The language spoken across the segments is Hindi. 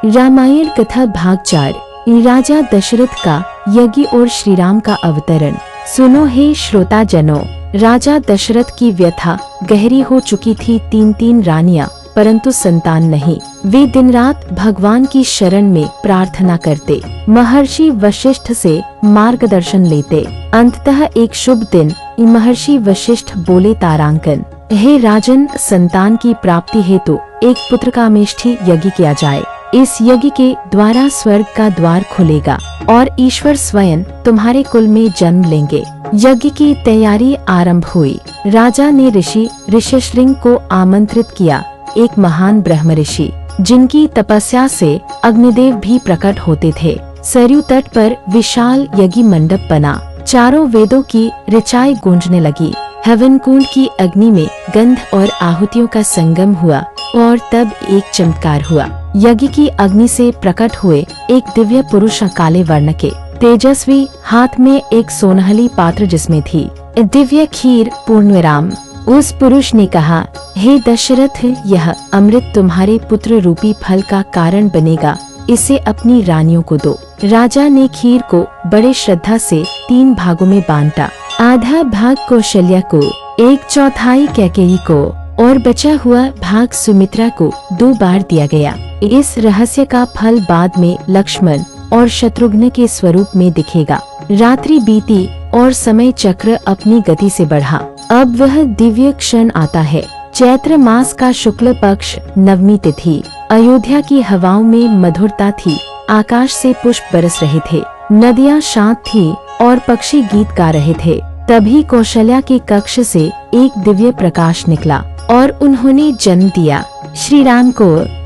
रामायण कथा भाग 4। राजा दशरथ का यज्ञ और श्री राम का अवतरण। सुनो हे श्रोता जनों, राजा दशरथ की व्यथा गहरी हो चुकी थी। तीन रानियां परंतु संतान नहीं। वे दिन रात भगवान की शरण में प्रार्थना करते, महर्षि वशिष्ठ से मार्गदर्शन लेते। अंततः एक शुभ दिन महर्षि वशिष्ठ बोले, तारांकन, हे राजन, संतान की प्राप्ति हेतु एक पुत्र का मेष्ठी यज्ञ किया जाए। इस यज्ञ के द्वारा स्वर्ग का द्वार खुलेगा और ईश्वर स्वयं तुम्हारे कुल में जन्म लेंगे। यज्ञ की तैयारी आरंभ हुई। राजा ने ऋषिशृंग को आमंत्रित किया, एक महान ब्रह्म ऋषि जिनकी तपस्या से अग्निदेव भी प्रकट होते थे। सरयू तट पर विशाल यज्ञ मंडप बना। चारों वेदों की ऋचाएं गूंजने लगी। हवन कुंड की अग्नि में गंध और आहुतियों का संगम हुआ और तब एक चमत्कार हुआ। यज्ञ की अग्नि से प्रकट हुए एक दिव्य पुरुष, काले वर्ण के, तेजस्वी, हाथ में एक सोनहली पात्र जिसमें थी दिव्य खीर पूर्णविराम। उस पुरुष ने कहा, हे दशरथ, यह अमृत तुम्हारे पुत्र रूपी फल का कारण बनेगा, इसे अपनी रानियों को दो। राजा ने खीर को बड़े श्रद्धा से 3 भागों में बांटा। आधा भाग कौशल्या को, 1/4 कैकेयी को और बचा हुआ भाग सुमित्रा को 2 बार दिया गया। इस रहस्य का फल बाद में लक्ष्मण और शत्रुघ्न के स्वरूप में दिखेगा। रात्रि बीती और समय चक्र अपनी गति से बढ़ा। अब वह दिव्य क्षण आता है। चैत्र मास का शुक्ल पक्ष नवमी तिथि। अयोध्या की हवाओं में मधुरता थी। आकाश से पुष्प बरस रहे थे। नदियां शांत थी और पक्षी गीत गा रहे थे। तभी कौशल्या के कक्ष से एक दिव्य प्रकाश निकला और उन्होंने जन्म दिया श्री राम को,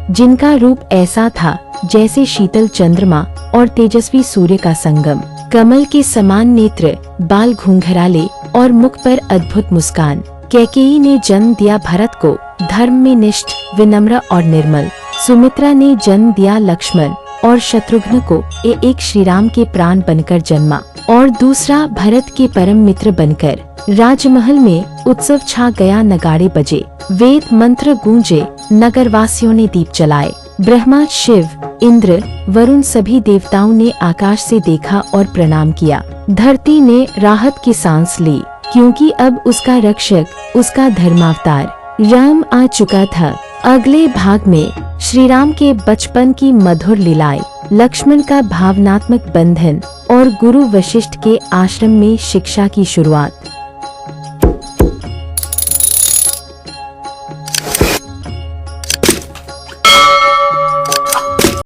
जिनका रूप ऐसा था जैसे शीतल चंद्रमा और तेजस्वी सूर्य का संगम। कमल के समान नेत्र, बाल घुंघराले और मुख पर अद्भुत मुस्कान। कैकेयी ने जन्म दिया भरत को, धर्म में निष्ठ, विनम्र और निर्मल। सुमित्रा ने जन्म दिया लक्ष्मण और शत्रुघ्न को, एक श्री राम के प्राण बनकर जन्मा और दूसरा भरत के परम मित्र बनकर। राजमहल में उत्सव छा गया। नगाड़े बजे, वेद मंत्र गूंजे, नगरवासियों ने दीप जलाए। ब्रह्मा, शिव, इंद्र, वरुण सभी देवताओं ने आकाश से देखा और प्रणाम किया। धरती ने राहत की सांस ली, क्योंकि अब उसका रक्षक, उसका धर्मावतार राम आ चुका था। अगले भाग में श्री राम के बचपन की मधुर लीलाएं, लक्ष्मण का भावनात्मक बंधन और गुरु वशिष्ठ के आश्रम में शिक्षा की शुरुआत।